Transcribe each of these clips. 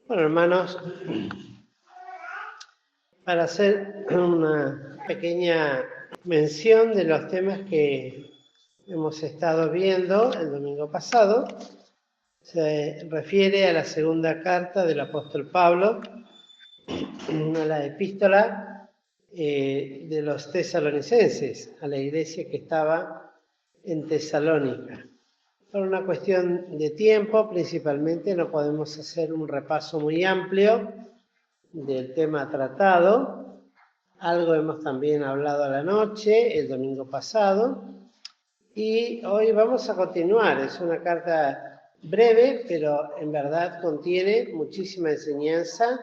Bueno, hermanos, para hacer una pequeña mención de los temas que hemos estado viendo el domingo pasado, se refiere a la segunda carta del apóstol Pablo, a la epístola de los tesalonicenses, a la iglesia que estaba en Tesalónica. Por una cuestión de tiempo, principalmente, no podemos hacer un repaso muy amplio del tema tratado. Algo hemos también hablado a la noche, el domingo pasado, y hoy vamos a continuar. Es una carta breve, pero en verdad contiene muchísima enseñanza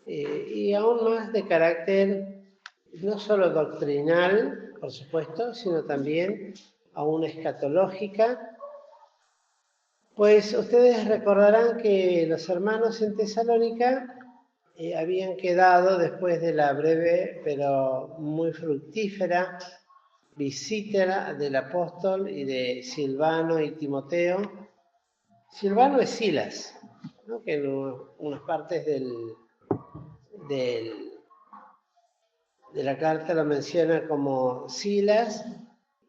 y aún más de carácter no solo doctrinal, por supuesto, sino también aún escatológica. Pues ustedes recordarán que los hermanos en Tesalónica habían quedado después de la breve pero muy fructífera visita del apóstol y de Silvano y Timoteo. Silvano es Silas, ¿no? Que en unas partes de la carta lo menciona como Silas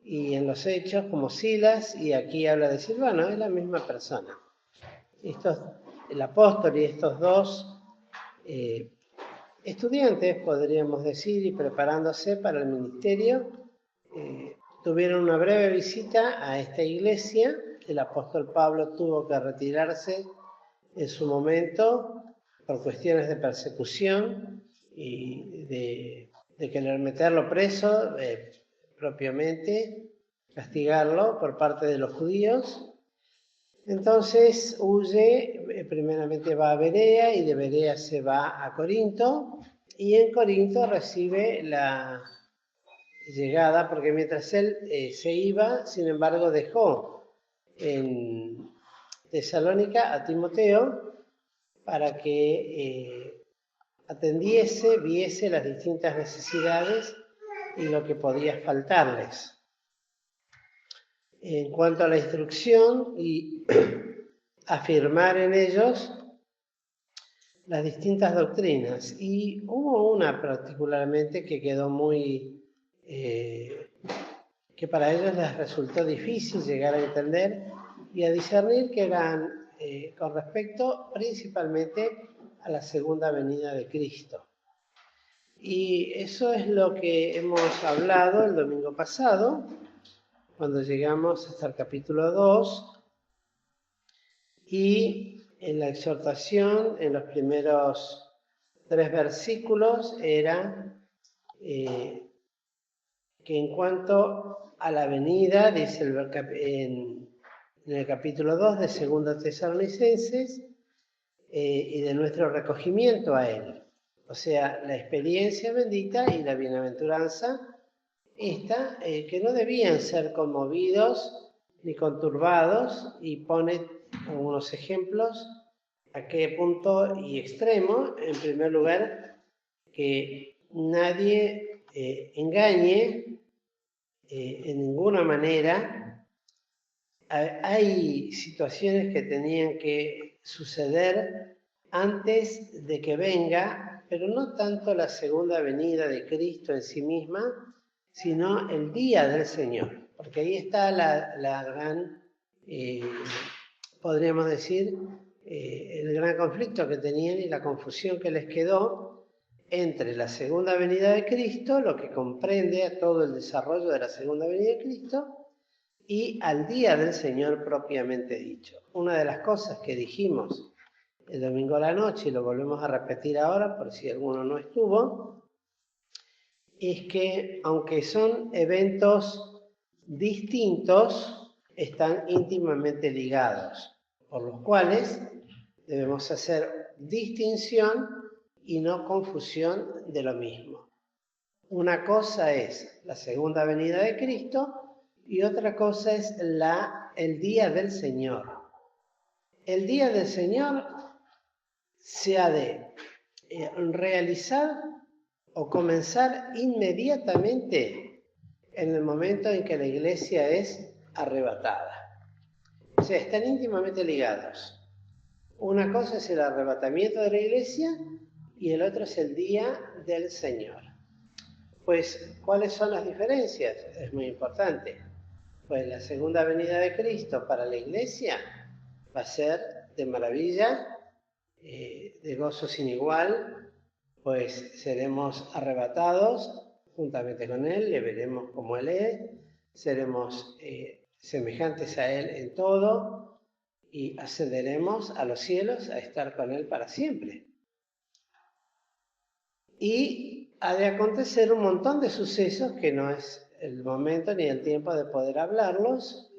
y en los Hechos como Silas, y aquí habla de Silvano, es la misma persona. El apóstol y estos dos estudiantes, podríamos decir, y preparándose para el ministerio, tuvieron una breve visita a esta iglesia. El apóstol Pablo tuvo que retirarse en su momento por cuestiones de persecución y de querer meterlo preso, propiamente, castigarlo por parte de los judíos. Entonces huye, primeramente va a Berea y de Berea se va a Corinto, y en Corinto recibe la llegada, porque mientras él se iba, sin embargo dejó en Tesalónica a Timoteo para que atendiese, viese las distintas necesidades y lo que podía faltarles. En cuanto a la instrucción y afirmar en ellos las distintas doctrinas. Y hubo una particularmente que quedó muy, que para ellos les resultó difícil llegar a entender y a discernir, que eran con respecto principalmente a la segunda venida de Cristo. Y eso es lo que hemos hablado el domingo pasado, cuando llegamos hasta el capítulo 2, y en la exhortación, en los primeros 3 versículos, era que en cuanto a la venida, dice en el capítulo 2 de 2 Tesalonicenses, y de nuestro recogimiento a él. O sea, la experiencia bendita y la bienaventuranza, esta, que no debían ser conmovidos ni conturbados, y pone algunos ejemplos a qué punto y extremo. En primer lugar, que nadie engañe en ninguna manera. Hay situaciones que tenían que suceder antes de que venga, pero no tanto la segunda venida de Cristo en sí misma, sino el día del Señor, porque ahí está la gran, podríamos decir, el gran conflicto que tenían y la confusión que les quedó entre la segunda venida de Cristo, lo que comprende a todo el desarrollo de la segunda venida de Cristo, y al día del Señor propiamente dicho. Una de las cosas que dijimos el domingo a la noche, y lo volvemos a repetir ahora por si alguno no estuvo, es que aunque son eventos distintos, están íntimamente ligados, por los cuales debemos hacer distinción y no confusión de lo mismo. Una cosa es la segunda venida de Cristo y otra cosa es el día del Señor. El día del Señor se ha de realizar o comenzar inmediatamente en el momento en que la iglesia es arrebatada. O sea, están íntimamente ligados. Una cosa es el arrebatamiento de la iglesia y el otro es el día del Señor. Pues, ¿cuáles son las diferencias? Es muy importante. Pues la segunda venida de Cristo para la iglesia va a ser de maravilla, de gozo sin igual, pues seremos arrebatados juntamente con Él, le veremos como Él es, seremos semejantes a Él en todo y ascenderemos a los cielos a estar con Él para siempre. Y ha de acontecer un montón de sucesos que no es el momento ni el tiempo de poder hablarlos,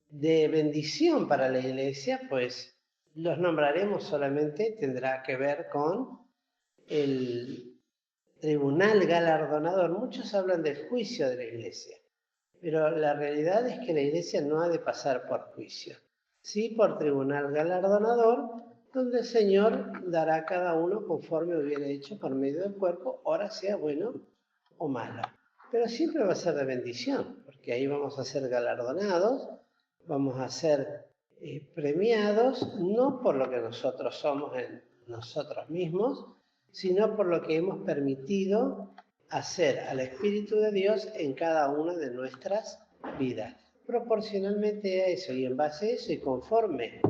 de bendición para la iglesia, pues los nombraremos solamente, tendrá que ver con el tribunal galardonador. Muchos hablan del juicio de la iglesia, pero la realidad es que la iglesia no ha de pasar por juicio, sí por tribunal galardonador, donde el Señor dará a cada uno conforme hubiera hecho por medio del cuerpo, ora sea bueno o malo. Pero siempre va a ser de bendición, porque ahí vamos a ser galardonados, vamos a ser premiados, no por lo que nosotros somos en nosotros mismos, sino por lo que hemos permitido hacer al Espíritu de Dios en cada una de nuestras vidas. Proporcionalmente a eso y en base a eso y conforme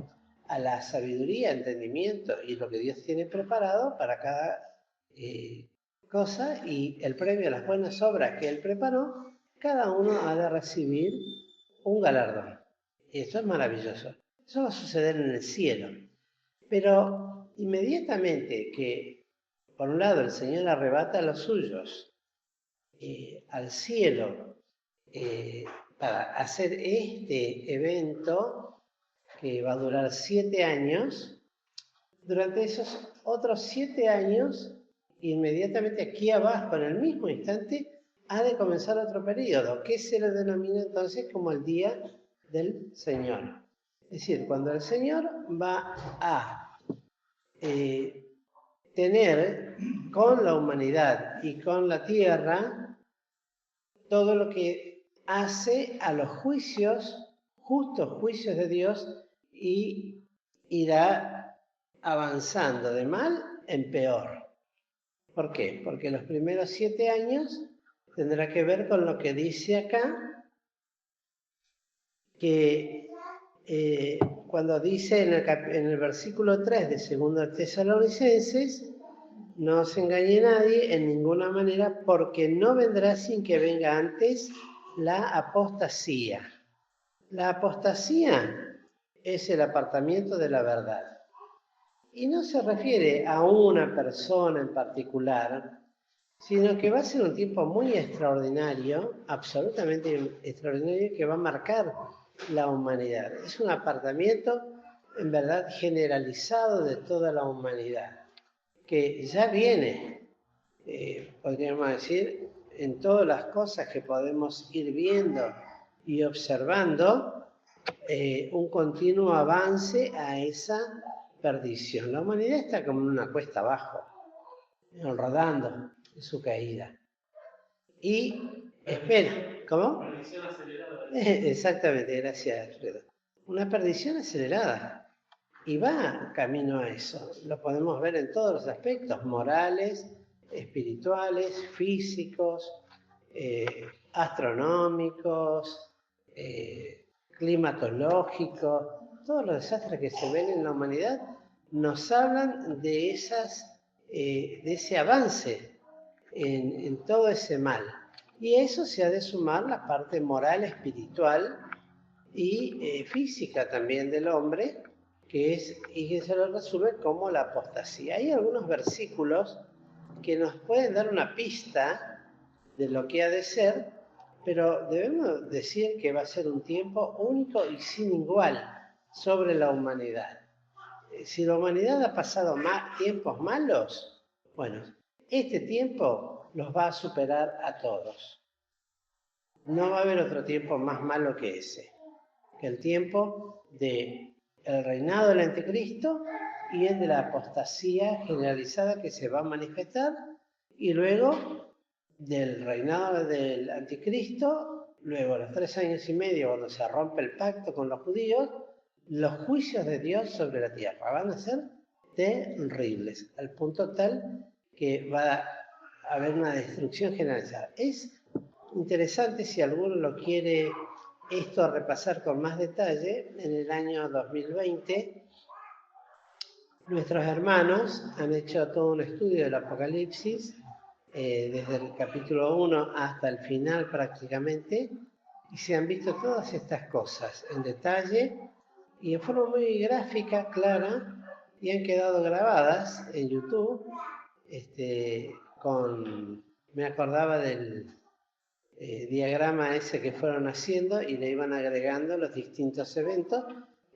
a la sabiduría, entendimiento y lo que Dios tiene preparado para cada cosa y el premio a las buenas obras que Él preparó, cada uno ha de recibir un galardón. Y esto es maravilloso. Eso va a suceder en el cielo. Pero inmediatamente que, por un lado, el Señor arrebata a los suyos al cielo para hacer este evento, que va a durar 7 años, durante esos otros 7 años, inmediatamente aquí abajo, en el mismo instante, ha de comenzar otro periodo, que se le denomina entonces como el día del Señor. Es decir, cuando el Señor va a tener con la humanidad y con la tierra todo lo que hace a los juicios, justos juicios de Dios, y irá avanzando de mal en peor. ¿Por qué? Porque los primeros 7 años tendrá que ver con lo que dice acá, que cuando dice en el versículo 3 de 2 Tesalonicenses, no os engañe nadie en ninguna manera, porque no vendrá sin que venga antes la apostasía. La apostasía es el apartamiento de la verdad. Y no se refiere a una persona en particular, sino que va a ser un tiempo muy extraordinario, absolutamente extraordinario, que va a marcar la humanidad. Es un apartamiento, en verdad, generalizado de toda la humanidad, que ya viene, podríamos decir, en todas las cosas que podemos ir viendo y observando, un continuo avance a esa perdición. La humanidad está como en una cuesta abajo, rodando en su caída. Y espera, ¿cómo? Perdición acelerada. Exactamente, gracias, Alfredo. Una perdición acelerada. Y va camino a eso. Lo podemos ver en todos los aspectos, morales, espirituales, físicos, astronómicos, climatológicos. Todos los desastres que se ven en la humanidad nos hablan de ese avance en todo ese mal. Y a eso se ha de sumar la parte moral, espiritual y física también del hombre, y que se lo resume como la apostasía. Hay algunos versículos que nos pueden dar una pista de lo que ha de ser, pero debemos decir que va a ser un tiempo único y sin igual sobre la humanidad. Si la humanidad ha pasado tiempos malos, bueno, este tiempo los va a superar a todos. No va a haber otro tiempo más malo que ese, que el tiempo del reinado del anticristo y el de la apostasía generalizada que se va a manifestar, y luego del reinado del anticristo, luego los 3 años y medio cuando se rompe el pacto con los judíos, los juicios de Dios sobre la tierra. Van a ser terribles, al punto tal que va a haber una destrucción generalizada. Es interesante, si alguno lo quiere esto repasar con más detalle, en el año 2020 nuestros hermanos han hecho todo un estudio del Apocalipsis, desde el capítulo 1 hasta el final prácticamente, y se han visto todas estas cosas en detalle y en forma muy gráfica, clara, y han quedado grabadas en YouTube. Me acordaba del diagrama ese que fueron haciendo y le iban agregando los distintos eventos,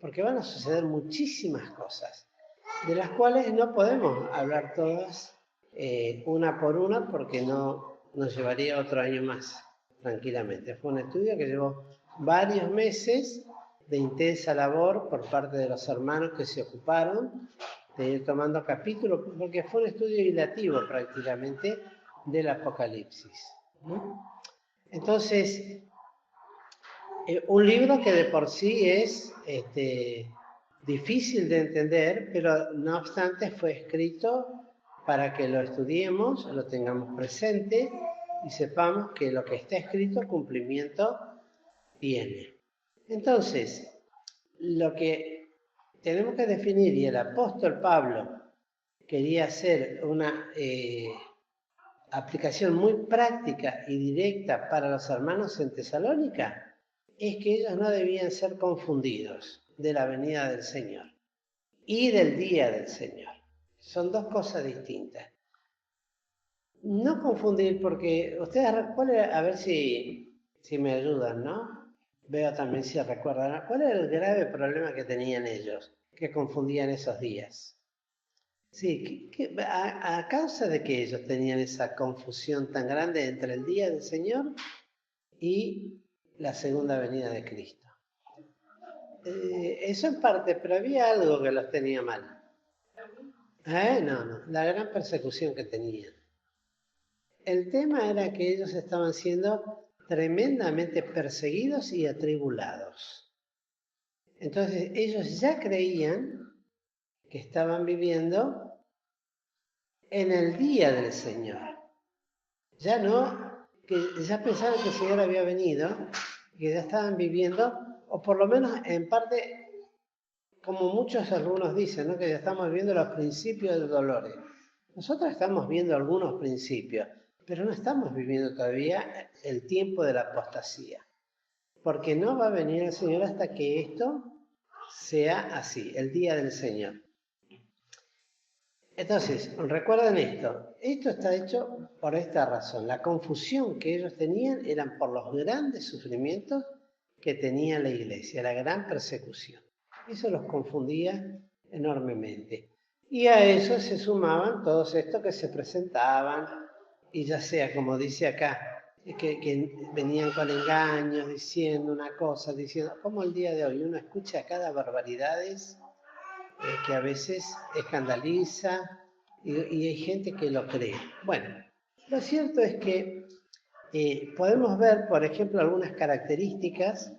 porque van a suceder muchísimas cosas, de las cuales no podemos hablar todas una por una, porque nos llevaría otro año más, tranquilamente. Fue un estudio que llevó varios meses de intensa labor por parte de los hermanos que se ocuparon de ir tomando capítulos, porque fue un estudio hilativo prácticamente del Apocalipsis, ¿no? Entonces, un libro que de por sí es difícil de entender, pero no obstante fue escrito para que lo estudiemos, lo tengamos presente y sepamos que lo que está escrito, cumplimiento tiene. Entonces, lo que tenemos que definir, y el apóstol Pablo quería hacer una aplicación muy práctica y directa para los hermanos en Tesalónica, es que ellos no debían ser confundidos de la venida del Señor y del día del Señor. Son dos cosas distintas. No confundir, porque ustedes recuerden, a ver si me ayudan, ¿no? Veo también si recuerdan. ¿Cuál era el grave problema que tenían ellos, que confundían esos días? Sí, a causa de que ellos tenían esa confusión tan grande entre el día del Señor y la segunda venida de Cristo. Eso en parte, pero había algo que los tenía mal. No, la gran persecución que tenían. El tema era que ellos estaban siendo tremendamente perseguidos y atribulados. Entonces ellos ya creían que estaban viviendo en el día del Señor. Ya no, que ya pensaban que el Señor había venido, que ya estaban viviendo, o por lo menos en parte, como muchos algunos dicen, ¿no? Que ya estamos viendo los principios del dolor. Nosotros estamos viendo algunos principios, pero no estamos viviendo todavía el tiempo de la apostasía, porque no va a venir el Señor hasta que esto sea así, el día del Señor. Entonces, recuerden esto está hecho por esta razón. La confusión que ellos tenían eran por los grandes sufrimientos que tenía la iglesia, la gran persecución. Eso los confundía enormemente. Y a eso se sumaban todos estos que se presentaban, y ya sea, como dice acá, que venían con engaños, diciendo una cosa, diciendo, como el día de hoy uno escucha cada barbaridades que a veces escandaliza y hay gente que lo cree. Bueno, lo cierto es que podemos ver, por ejemplo, algunas características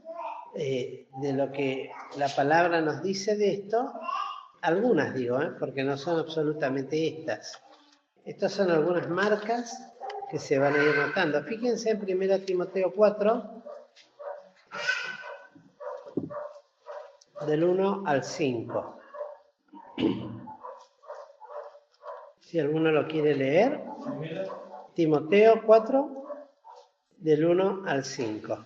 de lo que la palabra nos dice de esto, algunas digo, porque no son absolutamente estas. Estas son algunas marcas que se van a ir notando. Fíjense en 1 Timoteo 4, del 1 al 5. Si alguno lo quiere leer, Timoteo 4, del 1 al 5.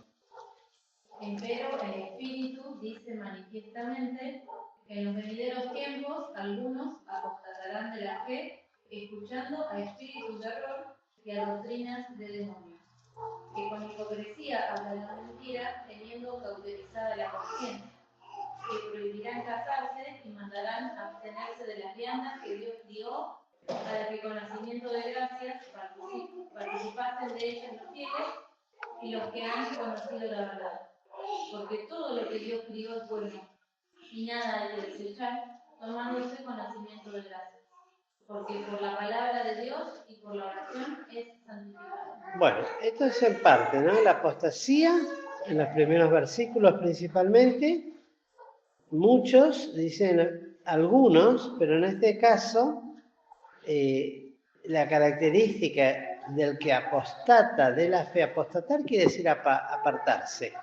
Empero el Espíritu dice manifiestamente que en los venideros tiempos algunos apostatarán de la fe, escuchando a espíritus de error y a doctrinas de demonios, que con hipocresía hablan la mentira, teniendo cauterizada la conciencia, que prohibirán casarse y mandarán abstenerse de las viandas que Dios dio, para que con nacimiento de gracias participasen de ellas los fieles y los que han conocido la verdad. Porque todo lo que Dios crió es bueno, y nada hay que desechar, tomándose con nacimiento de gracias. Porque por la palabra de Dios y por la oración es santificado. Bueno, esto es en parte, ¿no? La apostasía, en los primeros versículos principalmente, muchos, dicen algunos, pero en este caso, la característica del que apostata de la fe, apostatar quiere decir apartarse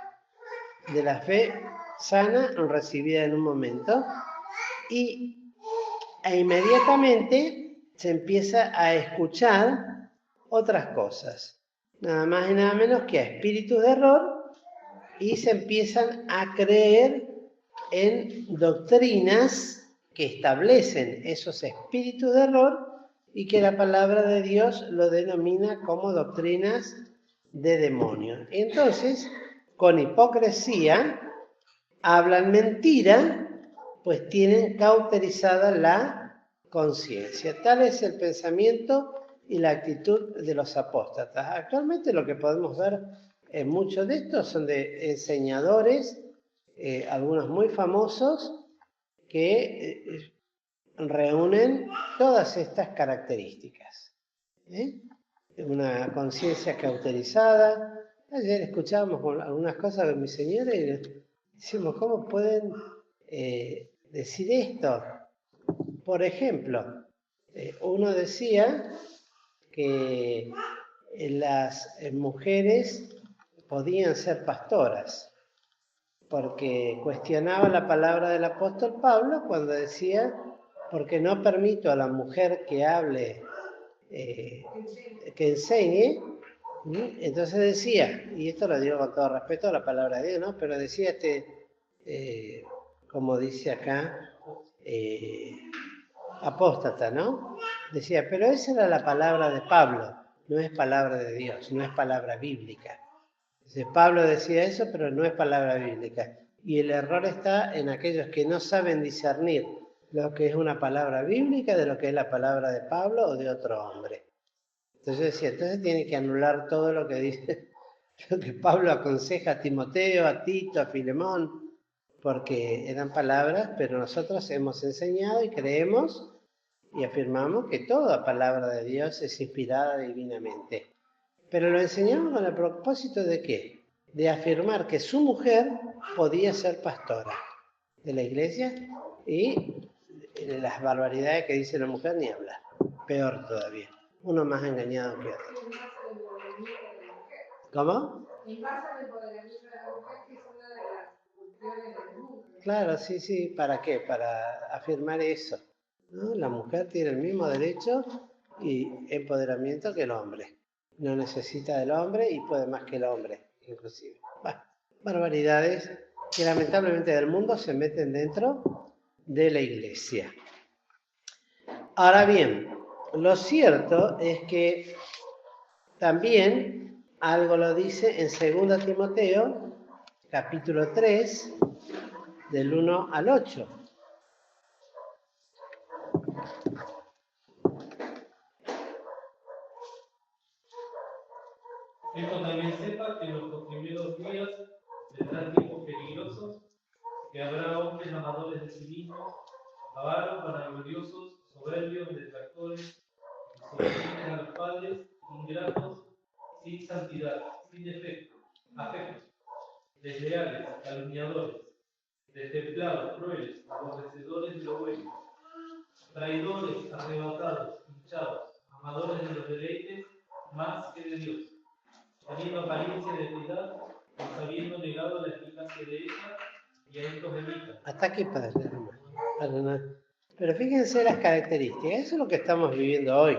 de la fe sana recibida en un momento, e inmediatamente se empieza a escuchar otras cosas, nada más y nada menos que a espíritus de error, y se empiezan a creer en doctrinas que establecen esos espíritus de error y que la palabra de Dios lo denomina como doctrinas de demonios. Entonces, con hipocresía, hablan mentira, pues tienen cauterizada la conciencia. Tal es el pensamiento y la actitud de los apóstatas. Actualmente lo que podemos ver en muchos de estos son de enseñadores, algunos muy famosos, que reúnen todas estas características. Una conciencia cauterizada. Ayer escuchábamos algunas cosas de mi señora y decimos, ¿cómo pueden decir esto? Por ejemplo, uno decía que las mujeres podían ser pastoras, porque cuestionaba la palabra del apóstol Pablo cuando decía, porque no permito a la mujer que hable, que enseñe. Entonces decía, y esto lo digo con todo respeto a la palabra de Dios, ¿no? Pero decía como dice acá, apóstata, ¿no? Decía, pero esa era la palabra de Pablo, no es palabra de Dios, no es palabra bíblica. Entonces, Pablo decía eso, pero no es palabra bíblica. Y el error está en aquellos que no saben discernir lo que es una palabra bíblica de lo que es la palabra de Pablo o de otro hombre. Entonces decía, entonces tiene que anular todo lo que dice, lo que Pablo aconseja a Timoteo, a Tito, a Filemón, porque eran palabras, pero nosotros hemos enseñado y creemos y afirmamos que toda palabra de Dios es inspirada divinamente. Pero lo enseñamos con el propósito de ¿qué? De afirmar que su mujer podía ser pastora de la iglesia, y las barbaridades que dice la mujer ni hablar. Peor todavía. Uno más engañado que otro. ¿Cómo? En base al empoderamiento de la mujer, que es una de las funciones del mundo. Claro, sí, sí. ¿Para qué? Para afirmar eso, ¿no? La mujer tiene el mismo derecho y empoderamiento que el hombre. No necesita del hombre y puede más que el hombre, inclusive. Bueno, barbaridades que lamentablemente del mundo se meten dentro de la iglesia. Ahora bien, lo cierto es que también algo lo dice en 2 Timoteo, capítulo 3, del 1 al 8. Esto también sepa que en los postreros días vendrán tiempos peligrosos, que habrá hombres amadores de sí mismos, avaros, vanagloriosos, soberbios, detractores, desobedientes a los padres, ingratos, sin santidad, sin afectos, desleales, calumniadores, destemplados, crueles, aborrecedores de lo bueno, traidores, arrebatados, hinchados, amadores de los deleites más que de Dios, teniendo apariencia de piedad, mas habiendo negado la eficacia de ella, y a estos evita. Hasta aquí, padre, hermano. Pero fíjense las características, eso es lo que estamos viviendo hoy,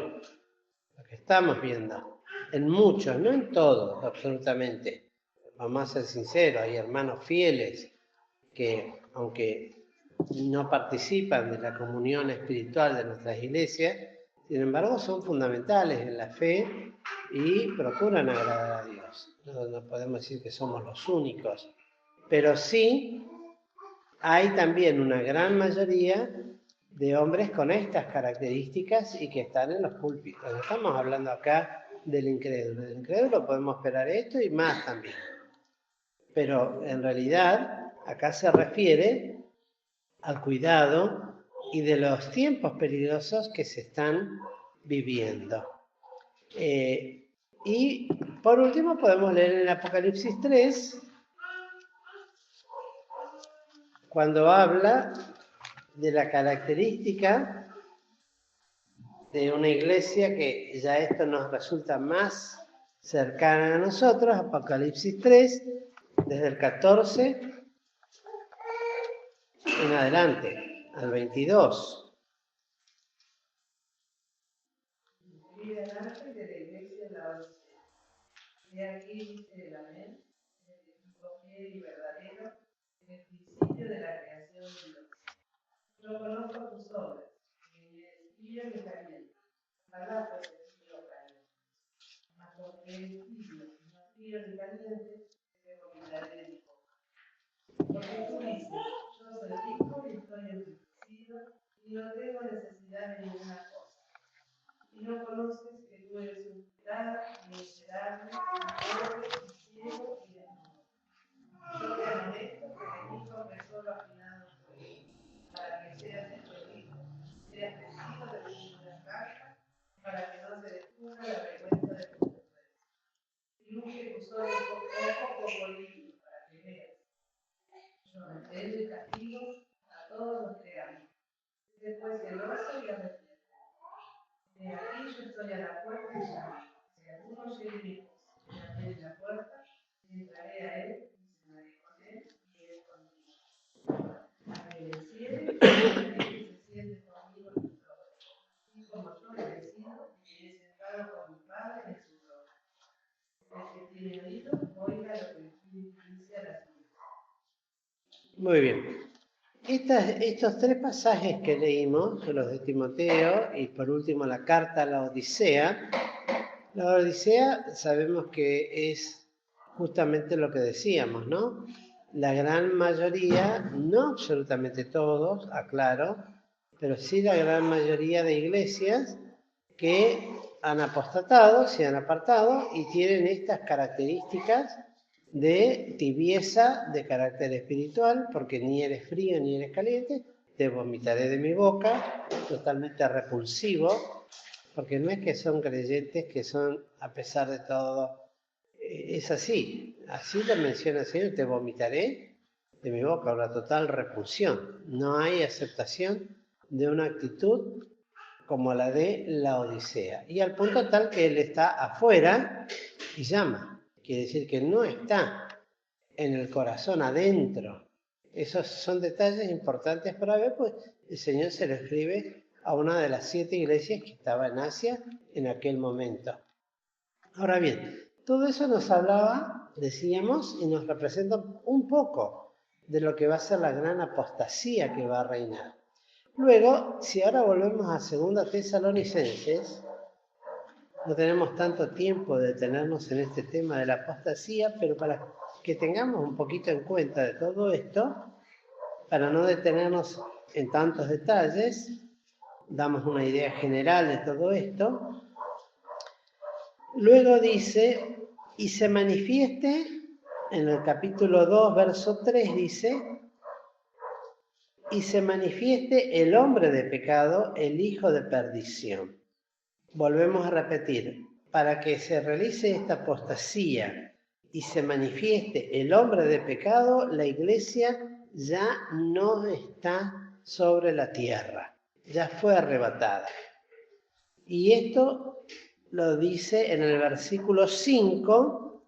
lo que estamos viendo, en muchos, no en todos, absolutamente. Vamos a ser sinceros, hay hermanos fieles que, aunque no participan de la comunión espiritual de nuestras iglesias, sin embargo son fundamentales en la fe y procuran agradar a Dios. No podemos decir que somos los únicos, pero sí hay también una gran mayoría de hombres con estas características y que están en los púlpitos. No estamos hablando acá del incrédulo. Del incrédulo podemos esperar esto y más también. Pero en realidad acá se refiere al cuidado y de los tiempos peligrosos que se están viviendo. Y por último podemos leer en el Apocalipsis 3, cuando habla de la característica de una iglesia que ya esto nos resulta más cercana a nosotros, Apocalipsis 3, desde el 14 en adelante, al 22. Y delante de la iglesia de la Odisea. De aquí dice el amén, el testigo fiel y verdadero, en el principio de la creación de Dios. Yo conozco tus obras, que ni eres frío ni caliente. Ojalá fueses frío o caliente. Mas porque eres tibio, no frío ni caliente, te vomitaré de mi boca. Porque tú dices, yo soy rico y estoy enriquecido, y no tengo necesidad de ninguna cosa. Y no conoces que tú eres un pilar, y miserable, y pobre, y ciego, y desnudo. Yo te amonesto que venís con tesoro afinado fuego, para que seas hecho rico, seas vestido de ninguna casa, para que no se descubra la vergüenza de tus desnudos. Y unge tus ojos poco limpio, para que veas. Yo reprendo y castigo a todos los que aman. Sé pues celoso y arrepiento. De aquí yo estoy a la puerta y llamo. Si alguno oye mi voz y abre la puerta, entraré a él y cenaré con él y él conmigo. A que venciere, a que se siente conmigo en mi trono. Y como yo he vencido, me he sentado con mi Padre en su trono. El que tiene oído, oiga lo que el Espíritu dice a las iglesias. Muy bien. Estos tres pasajes que leímos, los de Timoteo y por último la carta a la Odisea sabemos que es justamente lo que decíamos, ¿no? La gran mayoría, no absolutamente todos, aclaro, pero sí la gran mayoría de iglesias que han apostatado, se han apartado y tienen estas características de tibieza de carácter espiritual, porque ni eres frío ni eres caliente, te vomitaré de mi boca, totalmente repulsivo, porque no es que son creyentes que son, a pesar de todo, es así lo menciona el Señor, te vomitaré de mi boca, una total repulsión. No hay aceptación de una actitud como la de la Odisea. Y al punto tal que él está afuera y llama. Quiere decir que no está en el corazón adentro. Esos son detalles importantes para ver, pues el Señor se lo escribe a una de las 7 iglesias que estaba en Asia en aquel momento. Ahora bien, todo eso nos hablaba, decíamos, y nos representa un poco de lo que va a ser la gran apostasía que va a reinar. Luego, si ahora volvemos a 2 Tesalonicenses, no tenemos tanto tiempo de detenernos en este tema de la apostasía, pero para que tengamos un poquito en cuenta de todo esto, para no detenernos en tantos detalles, damos una idea general de todo esto. Luego dice, y se manifieste, en el capítulo 2, verso 3 dice, y se manifieste el hombre de pecado, el hijo de perdición. Volvemos a repetir, para que se realice esta apostasía y se manifieste el hombre de pecado, la iglesia ya no está sobre la tierra, ya fue arrebatada. Y esto lo dice en el versículo 5,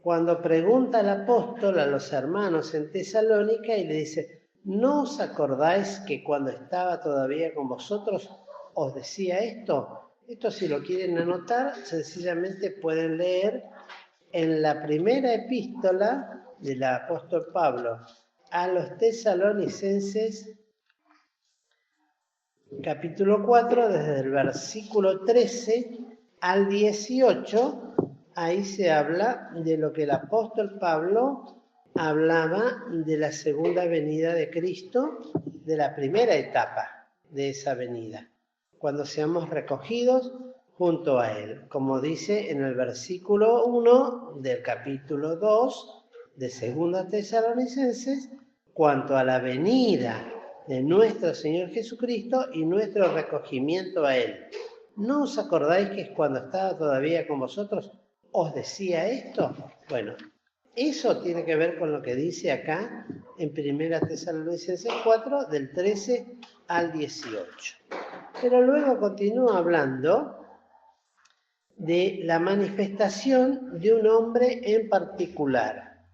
cuando pregunta el apóstol a los hermanos en Tesalónica y le dice, ¿no os acordáis que cuando estaba todavía con vosotros os decía esto? Esto, si lo quieren anotar, sencillamente pueden leer en la primera epístola del apóstol Pablo a los tesalonicenses, capítulo 4, desde el versículo 13 al 18, ahí se habla de lo que el apóstol Pablo hablaba de la segunda venida de Cristo, de la primera etapa de esa venida, cuando seamos recogidos junto a Él, como dice en el versículo 1 del capítulo 2 de 2 Tesalonicenses, cuanto a la venida de nuestro Señor Jesucristo y nuestro recogimiento a Él. ¿No os acordáis que cuando estaba todavía con vosotros os decía esto? Bueno, Eso tiene que ver con lo que dice acá en 1 Tesalonicenses 4, del 13 al 18. Pero luego continúa hablando de la manifestación de un hombre en particular,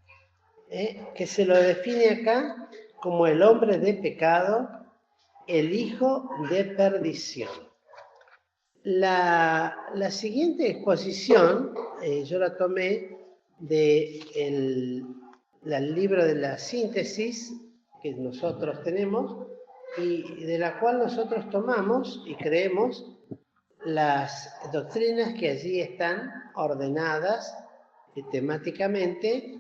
que se lo define acá como el hombre de pecado, el hijo de perdición. La siguiente exposición, yo la tomé del libro de la síntesis que nosotros tenemos y de la cual nosotros tomamos y creemos las doctrinas que allí están ordenadas temáticamente,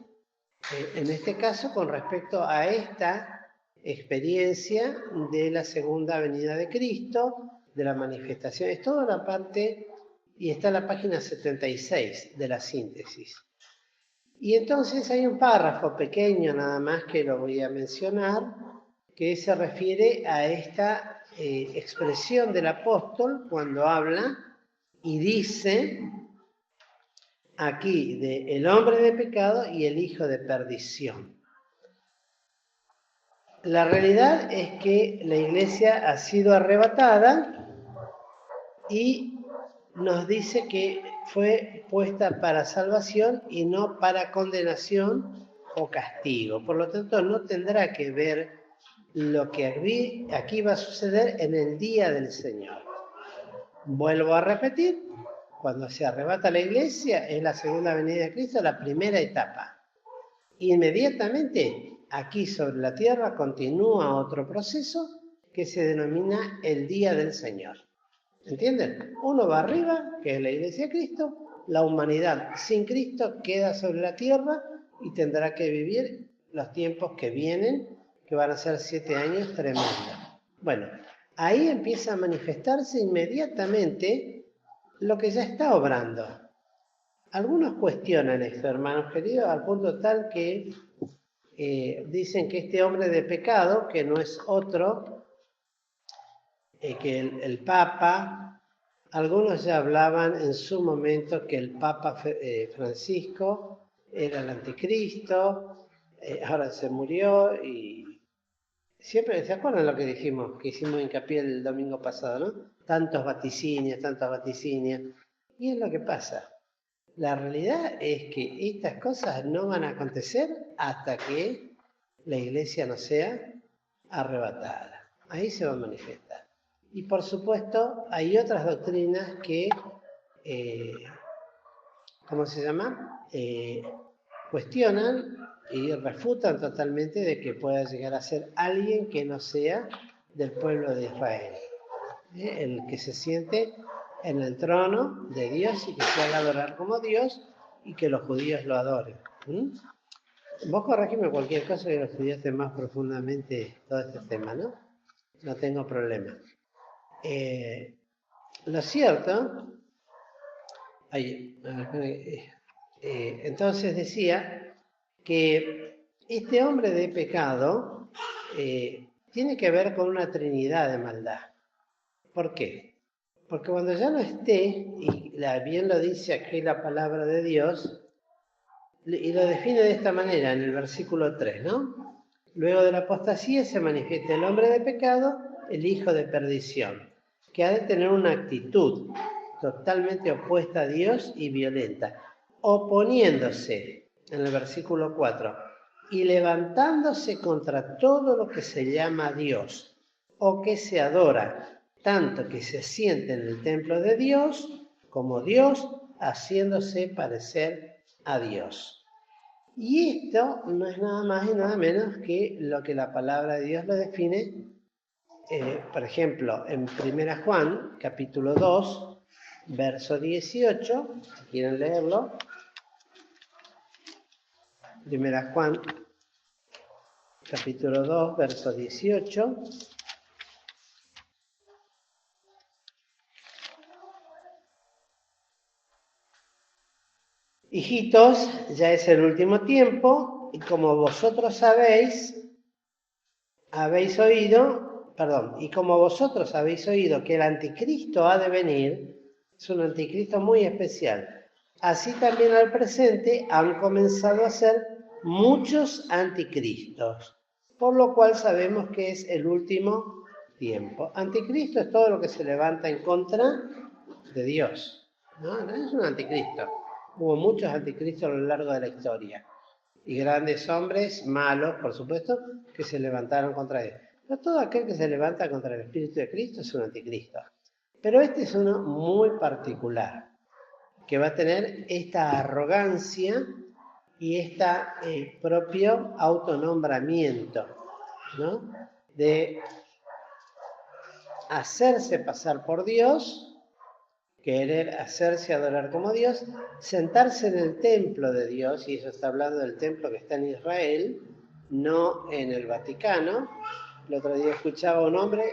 en este caso con respecto a esta experiencia de la segunda venida de Cristo, de la manifestación. Es toda la parte, y está en la página 76 de la síntesis. Y entonces hay un párrafo pequeño nada más que lo voy a mencionar, que se refiere a esta expresión del apóstol cuando habla y dice aquí de el hombre de pecado y el hijo de perdición. La realidad es que la iglesia ha sido arrebatada y nos dice que fue puesta para salvación y no para condenación o castigo. Por lo tanto, no tendrá que ver lo que aquí va a suceder en el día del Señor. Vuelvo a repetir, cuando se arrebata la iglesia, es la segunda venida de Cristo, la primera etapa. Inmediatamente, aquí sobre la tierra continúa otro proceso que se denomina el día del Señor. ¿Entienden? Uno va arriba, que es la iglesia de Cristo, la humanidad sin Cristo queda sobre la tierra y tendrá que vivir los tiempos que vienen, que van a ser 7 años tremendos. Bueno, ahí empieza a manifestarse inmediatamente lo que ya está obrando. Algunos cuestionan esto, hermanos queridos, al punto tal que dicen que este hombre de pecado, que no es otro que el Papa, algunos ya hablaban en su momento que el Papa Francisco era el anticristo, ahora se murió y siempre, ¿se acuerdan lo que dijimos, que hicimos hincapié el domingo pasado, ¿no? Tantos vaticinios. Y es lo que pasa. La realidad es que estas cosas no van a acontecer hasta que la iglesia no sea arrebatada. Ahí se va a manifestar. Y por supuesto hay otras doctrinas que, ¿cómo se llama? Cuestionan y refutan totalmente de que pueda llegar a ser alguien que no sea del pueblo de Israel. El que se siente en el trono de Dios y que se haga adorar como Dios y que los judíos lo adoren. Vos corregime cualquier cosa que lo estudiaste más profundamente todo este tema, ¿no? No tengo problema. Lo cierto, entonces decía que este hombre de pecado tiene que ver con una trinidad de maldad. ¿Por qué? Porque cuando ya no esté, y bien lo dice aquí la palabra de Dios, y lo define de esta manera en el versículo 3, ¿no? Luego de la apostasía se manifiesta el hombre de pecado, el hijo de perdición, que ha de tener una actitud totalmente opuesta a Dios y violenta, oponiéndose, en el versículo 4, y levantándose contra todo lo que se llama Dios, o que se adora, tanto que se siente en el templo de Dios, como Dios haciéndose parecer a Dios. Y esto no es nada más y nada menos que lo que la palabra de Dios lo define, por ejemplo, en 1 Juan, capítulo 2, verso 18, si quieren leerlo. 1 Juan, capítulo 2, verso 18. Hijitos, ya es el último tiempo, y como vosotros habéis oído que el anticristo ha de venir, es un anticristo muy especial. así también al presente han comenzado a ser muchos anticristos, por lo cual sabemos que es el último tiempo. Anticristo es todo lo que se levanta en contra de Dios. No es un anticristo. Hubo muchos anticristos a lo largo de la historia. Y grandes hombres, malos, por supuesto, que se levantaron contra él. Pero todo aquel que se levanta contra el Espíritu de Cristo es un anticristo. Pero este es uno muy particular, que va a tener esta arrogancia y este propio autonombramiento, ¿no? De hacerse pasar por Dios, querer hacerse adorar como Dios, sentarse en el templo de Dios, y eso está hablando del templo que está en Israel, no en el Vaticano. El otro día escuchaba a un hombre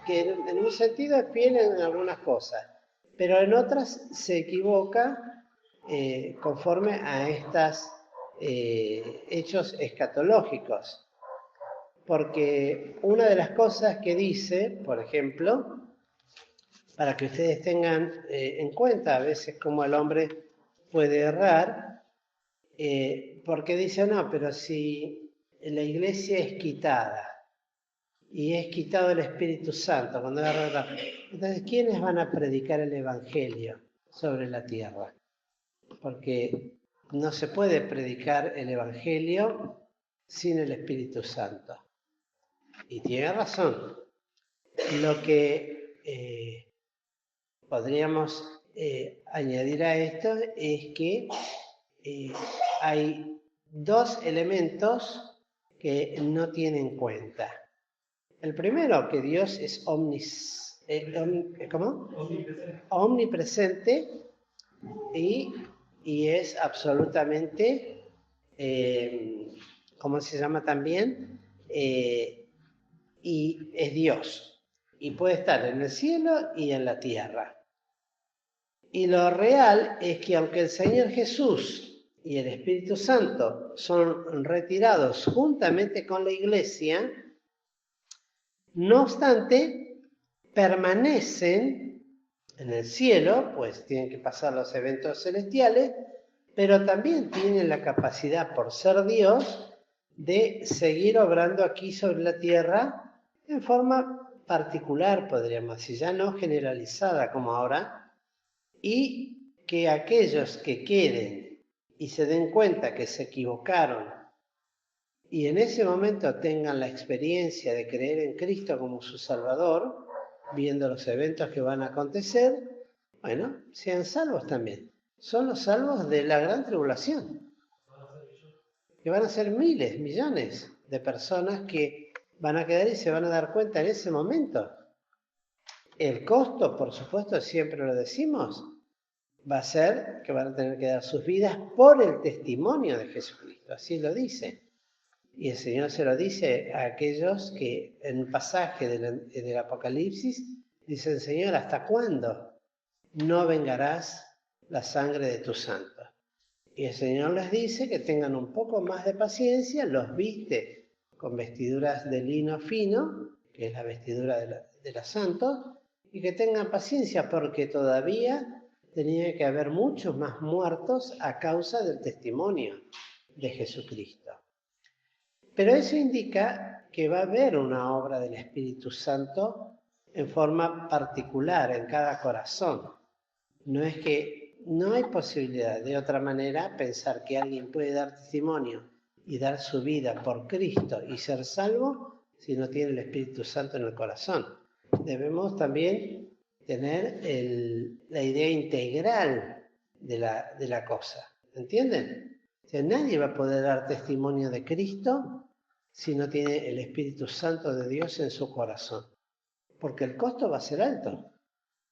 que en un sentido es fiel en algunas cosas, pero en otras se equivoca conforme a estos hechos escatológicos. Porque una de las cosas que dice, por ejemplo, para que ustedes tengan en cuenta a veces cómo el hombre puede errar, porque dice, no, pero si la iglesia es quitada y es quitado el Espíritu Santo, cuando entonces, ¿quiénes van a predicar el Evangelio sobre la tierra? Porque no se puede predicar el Evangelio sin el Espíritu Santo. Y tiene razón. Lo que podríamos añadir a esto es que hay dos elementos que no tienen en cuenta. El primero, que Dios es omnipresente y es absolutamente, ¿cómo se llama también? Y es Dios. Y puede estar en el cielo y en la tierra. Y lo real es que aunque el Señor Jesús y el Espíritu Santo son retirados juntamente con la Iglesia, no obstante, permanecen en el cielo, pues tienen que pasar los eventos celestiales, pero también tienen la capacidad, por ser Dios, de seguir obrando aquí sobre la tierra en forma particular, podríamos decir, ya no generalizada como ahora, y que aquellos que queden y se den cuenta que se equivocaron y en ese momento tengan la experiencia de creer en Cristo como su Salvador, viendo los eventos que van a acontecer, bueno, sean salvos también. Son los salvos de la gran tribulación, que van a ser miles, millones de personas que van a quedar y se van a dar cuenta en ese momento. El costo, por supuesto, siempre lo decimos, va a ser que van a tener que dar sus vidas por el testimonio de Jesucristo, así lo dice. Y el Señor se lo dice a aquellos que en un pasaje del Apocalipsis dicen, Señor, ¿hasta cuándo no vengarás la sangre de tus santos? Y el Señor les dice que tengan un poco más de paciencia, los viste con vestiduras de lino fino, que es la vestidura de los santos, y que tengan paciencia porque todavía tenía que haber muchos más muertos a causa del testimonio de Jesucristo. Pero eso indica que va a haber una obra del Espíritu Santo en forma particular en cada corazón. No es que no hay posibilidad de otra manera pensar que alguien puede dar testimonio y dar su vida por Cristo y ser salvo si no tiene el Espíritu Santo en el corazón. Debemos también tener la idea integral de la cosa. ¿Entienden? O sea, nadie va a poder dar testimonio de Cristo si no tiene el Espíritu Santo de Dios en su corazón. Porque el costo va a ser alto,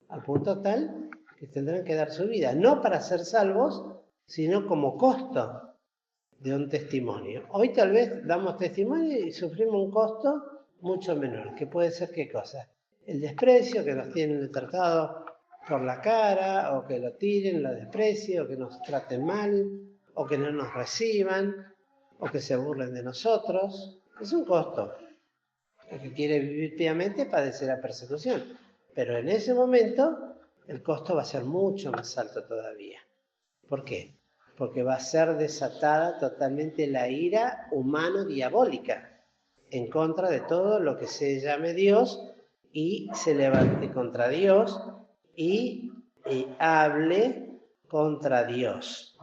al punto tal que tendrán que dar su vida, no para ser salvos, sino como costo de un testimonio. Hoy tal vez damos testimonio y sufrimos un costo mucho menor, que puede ser ¿qué cosa? El desprecio, que nos tienen tratado por la cara, o que lo tiren, lo desprecien, o que nos traten mal, o que no nos reciban, o que se burlen de nosotros. Es un costo. El que quiere vivir piamente padecerá persecución. Pero en ese momento el costo va a ser mucho más alto todavía. ¿Por qué? Porque va a ser desatada totalmente la ira humano-diabólica en contra de todo lo que se llame Dios y se levante contra Dios y hable contra Dios.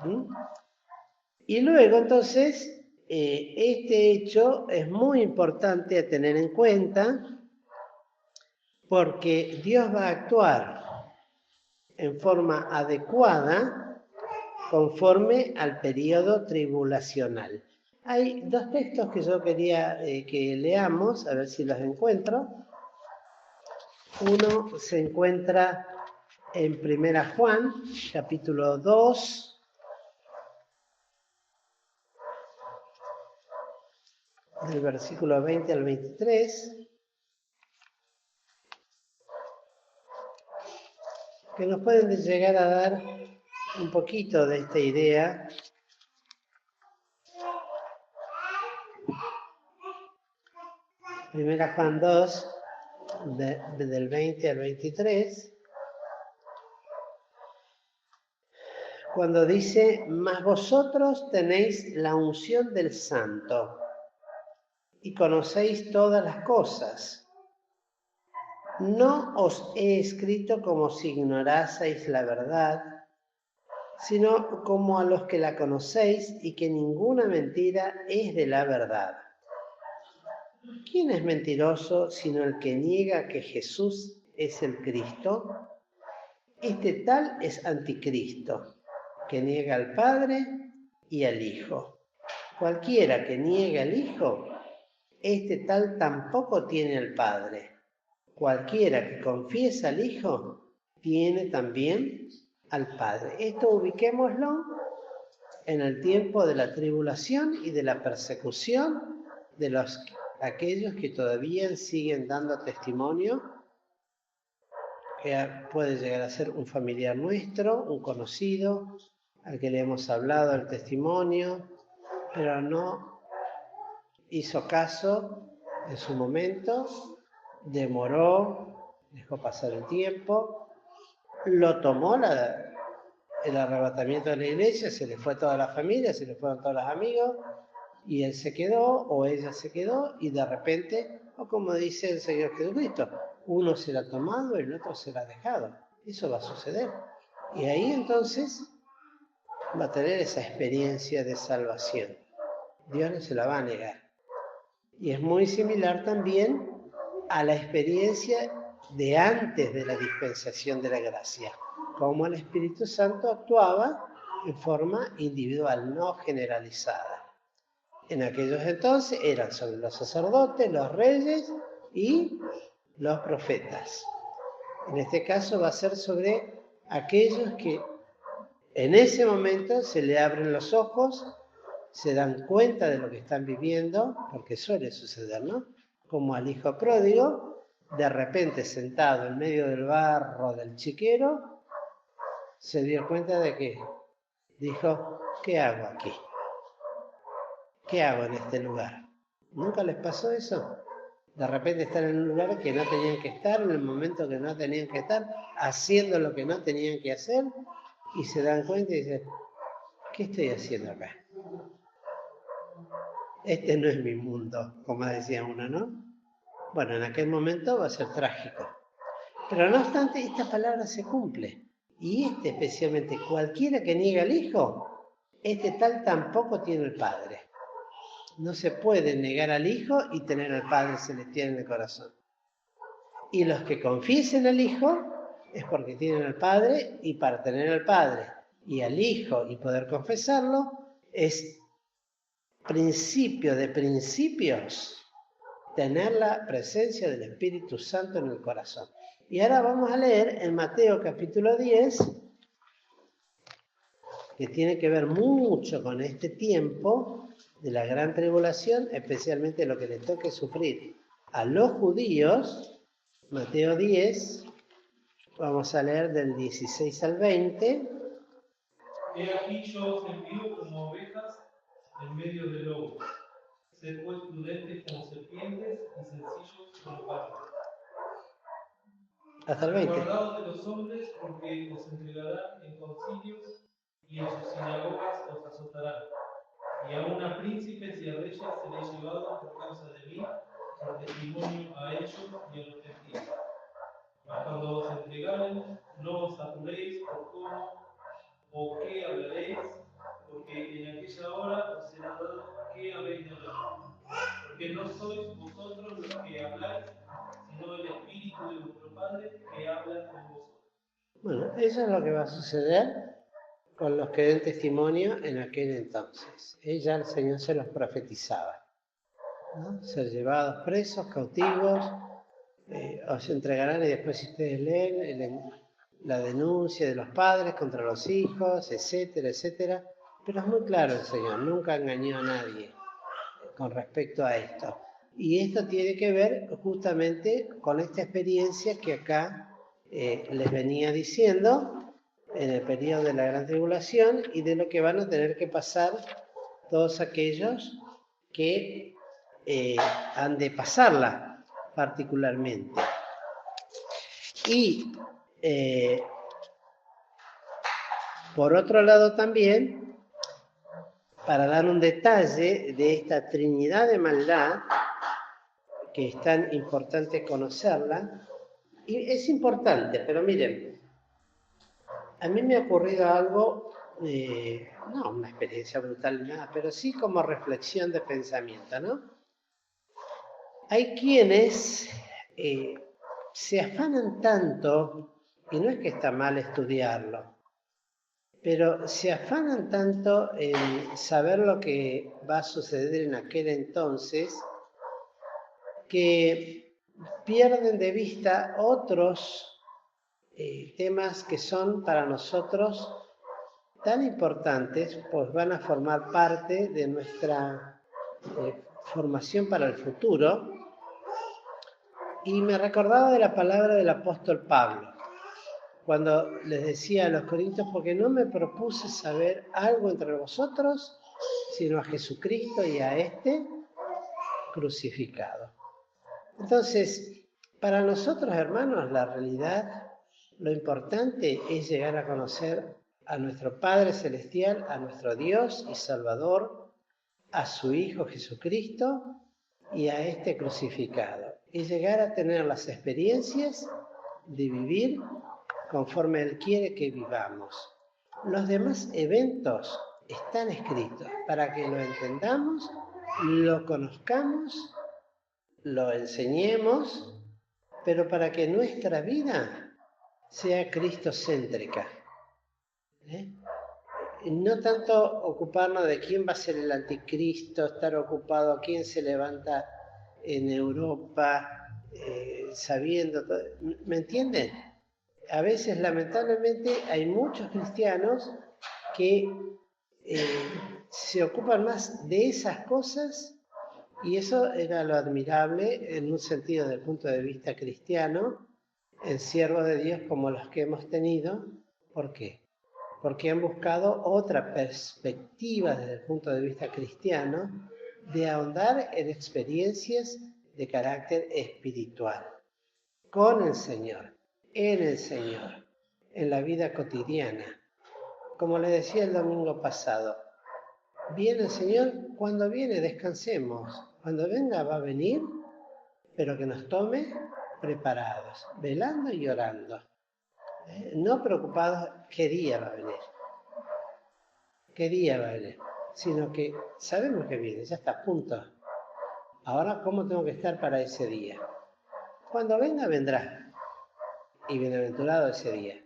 Y luego entonces, este hecho es muy importante a tener en cuenta porque Dios va a actuar en forma adecuada conforme al periodo tribulacional. Hay dos textos que yo quería que leamos, a ver si los encuentro. Uno se encuentra en 1 Juan, capítulo 2, del versículo 20 al 23, que nos pueden llegar a dar un poquito de esta idea. Primera Juan 2, del 20 al 23, cuando dice, mas vosotros tenéis la unción del Santo y conocéis todas las cosas. No os he escrito como si ignoraseis la verdad, sino como a los que la conocéis y que ninguna mentira es de la verdad. ¿Quién es mentiroso sino el que niega que Jesús es el Cristo? Este tal es anticristo, que niega al Padre y al Hijo. Cualquiera que niega al Hijo, este tal tampoco tiene al Padre. Cualquiera que confiesa al Hijo, tiene también al Padre. Esto ubiquémoslo en el tiempo de la tribulación y de la persecución de aquellos que todavía siguen dando testimonio, que puede llegar a ser un familiar nuestro, un conocido, al que le hemos hablado el testimonio, pero no hizo caso en su momento, demoró, dejó pasar el tiempo, lo tomó el arrebatamiento de la iglesia, se le fue toda la familia, se le fueron todos los amigos, y él se quedó o ella se quedó, y de repente, o como dice el Señor Jesucristo, uno será tomado y el otro será dejado. Eso va a suceder. Y ahí entonces va a tener esa experiencia de salvación. Dios no se la va a negar. Y es muy similar también a la experiencia de antes de la dispensación de la gracia, cómo el Espíritu Santo actuaba en forma individual, no generalizada. En aquellos entonces eran sobre los sacerdotes, los reyes y los profetas. En este caso va a ser sobre aquellos que en ese momento se le abren los ojos, se dan cuenta de lo que están viviendo, porque suele suceder, ¿no? Como al hijo pródigo, de repente sentado en medio del barro del chiquero, se dio cuenta de que dijo, ¿qué hago aquí? ¿Qué hago en este lugar? ¿Nunca les pasó eso? De repente están en un lugar que no tenían que estar, en el momento que no tenían que estar, haciendo lo que no tenían que hacer, y se dan cuenta y dicen, ¿qué estoy haciendo acá? Este no es mi mundo, como decía uno, ¿no? Bueno, en aquel momento va a ser trágico. Pero no obstante, esta palabra se cumple. Y especialmente, cualquiera que niega al Hijo, este tal tampoco tiene el Padre. No se puede negar al Hijo y tener al Padre Celestial en el corazón. Y los que confiesen al Hijo es porque tienen al Padre, y para tener al Padre y al Hijo y poder confesarlo, es principio de principios tener la presencia del Espíritu Santo en el corazón. Y ahora vamos a leer en Mateo capítulo 10, que tiene que ver mucho con este tiempo de la gran tribulación, especialmente lo que le toque sufrir a los judíos. Mateo 10, vamos a leer del 16 al 20. He aquí yo os envío como ovejas en medio de lobos. Sed pues prudentes como serpientes y sencillos como pájaros. Hasta el 20. Guardaos de los hombres, porque os entregarán en concilios y en sus sinagogas os azotarán. Y aun a príncipes y a reyes seréis llevados por causa de mí, por testimonio a ellos y a los gentiles. Mas cuando os entregaren, no os apuréis por cómo o qué hablaréis, porque en aquella hora os será dado qué habéis de hablar. Porque no sois vosotros los que habláis, sino el Espíritu de vuestro Padre que habla con vosotros. Bueno, eso es lo que va a suceder con los que den testimonio en aquel entonces. Ya el Señor se los profetizaba, ¿no? Ser llevados presos, cautivos, os entregarán, y después si ustedes leen la denuncia de los padres contra los hijos, etcétera, etcétera. Pero es muy claro el Señor, nunca engañó a nadie con respecto a esto. Y esto tiene que ver justamente con esta experiencia que acá les venía diciendo en el periodo de la Gran Tribulación y de lo que van a tener que pasar todos aquellos que han de pasarla particularmente. Y por otro lado también, para dar un detalle de esta trinidad de maldad, que es tan importante conocerla, y es importante, pero miren, a mí me ha ocurrido algo, no una experiencia brutal ni nada, pero sí como reflexión de pensamiento, ¿no? Hay quienes se afanan tanto, y no es que está mal estudiarlo, pero se afanan tanto en saber lo que va a suceder en aquel entonces, que pierden de vista otros temas que son para nosotros tan importantes, pues van a formar parte de nuestra formación para el futuro. Y me recordaba de la palabra del apóstol Pablo, cuando les decía a los corintios, porque no me propuse saber algo entre vosotros, sino a Jesucristo y a este crucificado. Entonces, para nosotros, hermanos, la realidad, lo importante es llegar a conocer a nuestro Padre Celestial, a nuestro Dios y Salvador, a su Hijo Jesucristo y a este crucificado. Y llegar a tener las experiencias de vivir conforme Él quiere que vivamos. Los demás eventos están escritos para que lo entendamos, lo conozcamos, lo enseñemos, pero para que nuestra vida sea cristocéntrica. No tanto ocuparnos de quién va a ser el anticristo, estar ocupado quién se levanta en Europa, sabiendo todo. ¿Me entienden? A veces, lamentablemente, hay muchos cristianos que se ocupan más de esas cosas, y eso era lo admirable en un sentido del punto de vista cristiano, en siervos de Dios como los que hemos tenido. ¿Por qué? Porque han buscado otra perspectiva desde el punto de vista cristiano de ahondar en experiencias de carácter espiritual, con el Señor, en la vida cotidiana. Como le decía el domingo pasado, viene el Señor, cuando viene descansemos, cuando venga va a venir, pero que nos tome preparados, velando y orando. No preocupados qué día va a venir, sino que sabemos que viene, ya está a punto. Ahora, ¿cómo tengo que estar para ese día? Cuando venga, vendrá, y bienaventurado ese día.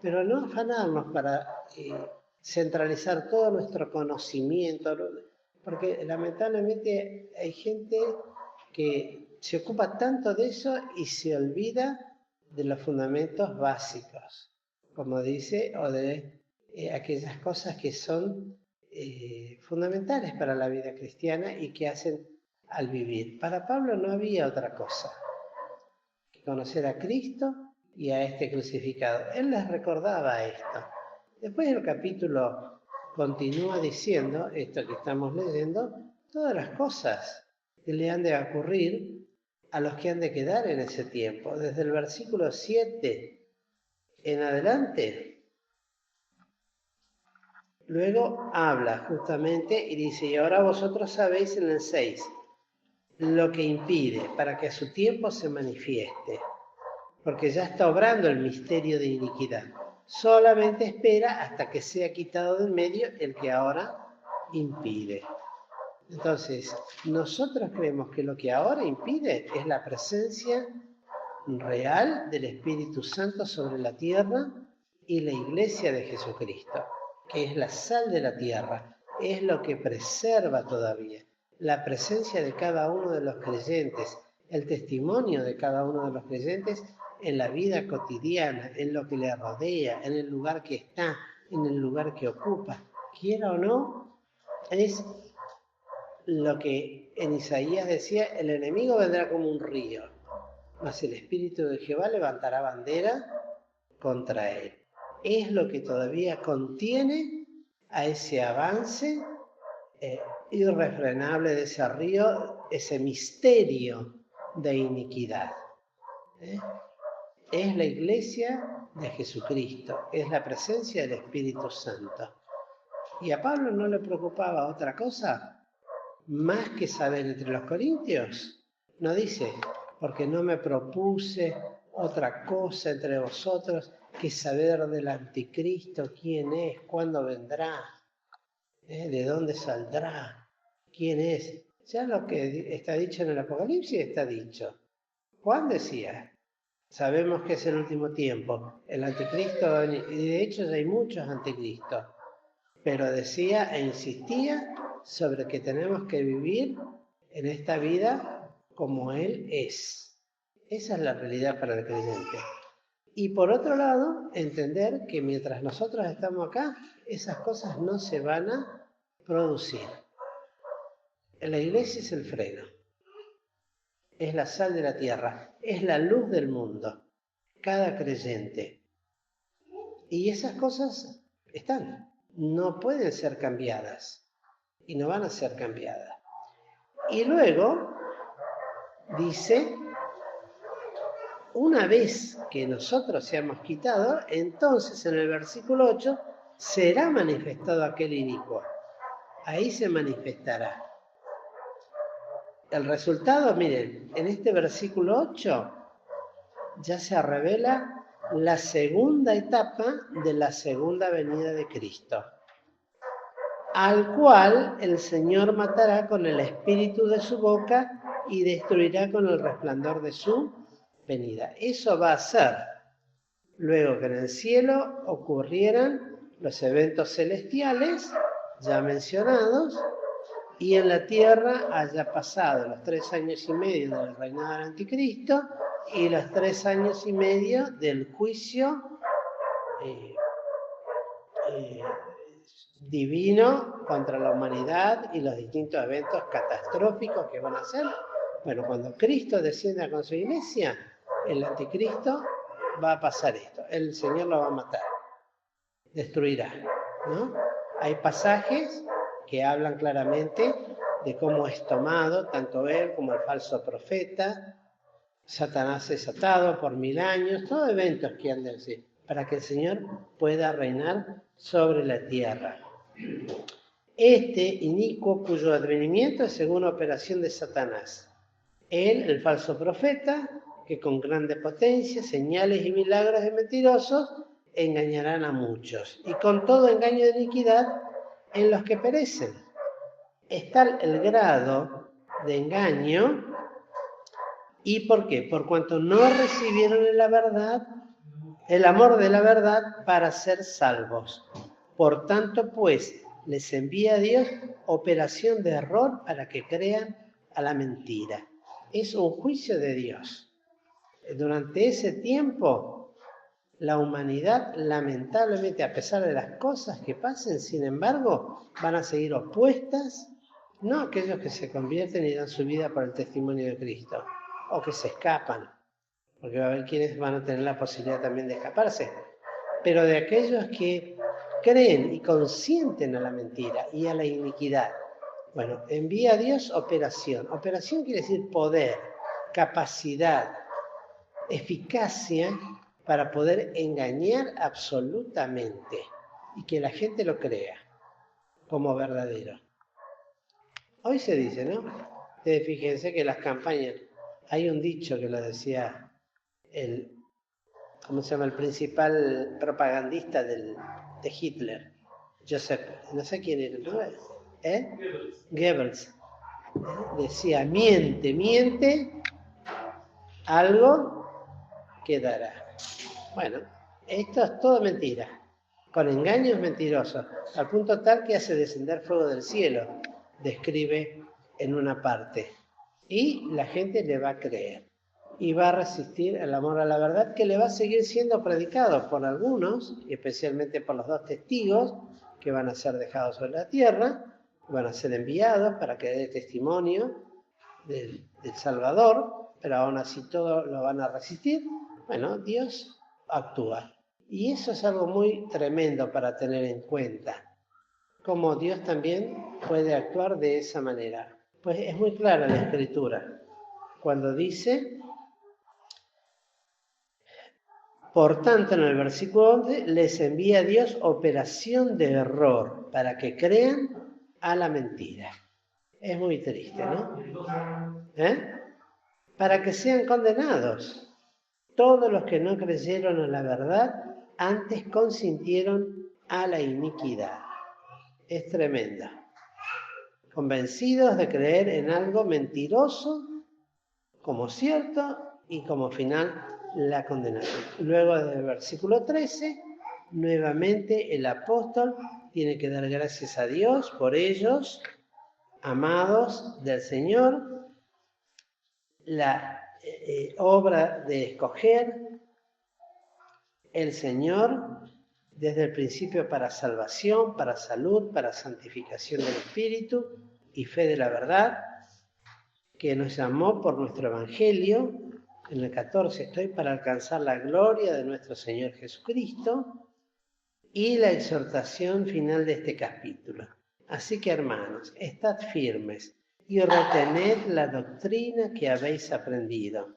Pero no afanarnos para centralizar todo nuestro conocimiento, porque lamentablemente hay gente que se ocupa tanto de eso y se olvida de los fundamentos básicos, como dice, o de aquellas cosas que son fundamentales para la vida cristiana y que hacen al vivir. Para Pablo no había otra cosa que conocer a Cristo y a este crucificado. Él les recordaba esto. Después el capítulo continúa diciendo, esto que estamos leyendo, todas las cosas que le han de ocurrir a los que han de quedar en ese tiempo. Desde el versículo 7 en adelante, Luego habla justamente y dice, y ahora vosotros sabéis en el 6, lo que impide para que a su tiempo se manifieste, porque ya está obrando el misterio de iniquidad. Solamente espera hasta que sea quitado del medio el que ahora impide. Entonces, nosotros creemos que lo que ahora impide es la presencia real del Espíritu Santo sobre la tierra y la iglesia de Jesucristo, que es la sal de la tierra, es lo que preserva todavía la presencia de cada uno de los creyentes, el testimonio de cada uno de los creyentes en la vida cotidiana, en lo que le rodea, en el lugar que está, en el lugar que ocupa. Quiera o no, es lo que en Isaías decía, el enemigo vendrá como un río, mas el Espíritu de Jehová levantará bandera contra él. Es lo que todavía contiene a ese avance irrefrenable de ese río, ese misterio de iniquidad. Es la iglesia de Jesucristo, es la presencia del Espíritu Santo. Y a Pablo no le preocupaba otra cosa más que saber entre los corintios. No dice, porque no me propuse otra cosa entre vosotros que saber del anticristo, quién es, cuándo vendrá, de dónde saldrá, quién es. Ya lo que está dicho en el Apocalipsis está dicho. Juan decía, sabemos que es el último tiempo, el anticristo, y de hecho ya hay muchos anticristos, pero decía e insistía sobre que tenemos que vivir en esta vida como Él es. Esa es la realidad para el creyente. Y por otro lado, entender que mientras nosotros estamos acá, esas cosas no se van a producir. La iglesia es el freno, es la sal de la tierra, es la luz del mundo, cada creyente. Y esas cosas están, no pueden ser cambiadas y no van a ser cambiadas. Y luego dice, una vez que nosotros seamos quitados, entonces en el versículo 8 será manifestado aquel inicuo. Ahí se manifestará. El resultado, miren, en este versículo 8 ya se revela la segunda etapa de la segunda venida de Cristo, al cual el Señor matará con el espíritu de su boca y destruirá con el resplandor de su venida. Eso va a ser luego que en el cielo ocurrieran los eventos celestiales ya mencionados y en la tierra haya pasado los 3 años y medio del reinado del anticristo y los 3 años y medio del juicio divino contra la humanidad y los distintos eventos catastróficos que van a ser. Bueno, cuando Cristo descienda con su iglesia, el anticristo va a pasar esto. El Señor lo va a matar, destruirá, ¿no? Hay pasajes que hablan claramente de cómo es tomado tanto él como el falso profeta. Satanás es atado por 1000 años, todos eventos que han de decir, para que el Señor pueda reinar sobre la tierra. Este inicuo cuyo advenimiento es según operación de Satanás. Él, el falso profeta, que con grande potencia, señales y milagros de mentirosos, engañarán a muchos. Y con todo engaño de iniquidad en los que perecen. Es tal el grado de engaño. ¿Y por qué? Por cuanto no recibieron en la verdad, el amor de la verdad para ser salvos. Por tanto, pues, les envía a Dios operación de error para que crean a la mentira. Es un juicio de Dios. Durante ese tiempo, la humanidad, lamentablemente, a pesar de las cosas que pasen, sin embargo, van a seguir opuestas, no aquellos que se convierten y dan su vida por el testimonio de Cristo, o que se escapan, porque va a haber quienes van a tener la posibilidad también de escaparse, pero de aquellos que creen y consienten a la mentira y a la iniquidad. Bueno, envía a Dios operación. Operación quiere decir poder, capacidad, eficacia para poder engañar absolutamente y que la gente lo crea. como verdadero. Hoy se dice, ¿no? Ustedes fíjense que las campañas, hay un dicho que lo decía ¿cómo se llama? El principal propagandista de Hitler, Joseph, no sé quién era, ¿no? Goebbels. Decía, miente, algo quedará. Bueno, esto es todo mentira, con engaños mentirosos, al punto tal que hace descender fuego del cielo, describe en una parte. Y la gente le va a creer y va a resistir el amor a la verdad, que le va a seguir siendo predicado por algunos, y especialmente por los 2 testigos que van a ser dejados sobre la tierra, van a ser enviados para que dé testimonio del Salvador, pero aún así todos lo van a resistir. Bueno, Dios actúa. Y eso es algo muy tremendo para tener en cuenta, cómo Dios también puede actuar de esa manera. Pues es muy clara la Escritura, cuando dice, por tanto en el versículo 11, les envía Dios operación de error para que crean a la mentira. Es muy triste, ¿no? Para que sean condenados. Todos los que no creyeron a la verdad, antes consintieron a la iniquidad. Es tremenda. Convencidos de creer en algo mentiroso como cierto y como final la condenación. Luego del versículo 13, nuevamente el apóstol tiene que dar gracias a Dios por ellos, amados del Señor, la obra de escoger el Señor desde el principio para salvación, para salud, para santificación del Espíritu y fe de la verdad, que nos llamó por nuestro Evangelio, en el 14 estoy, para alcanzar la gloria de nuestro Señor Jesucristo, y la exhortación final de este capítulo. Así que, hermanos, estad firmes y retened la doctrina que habéis aprendido.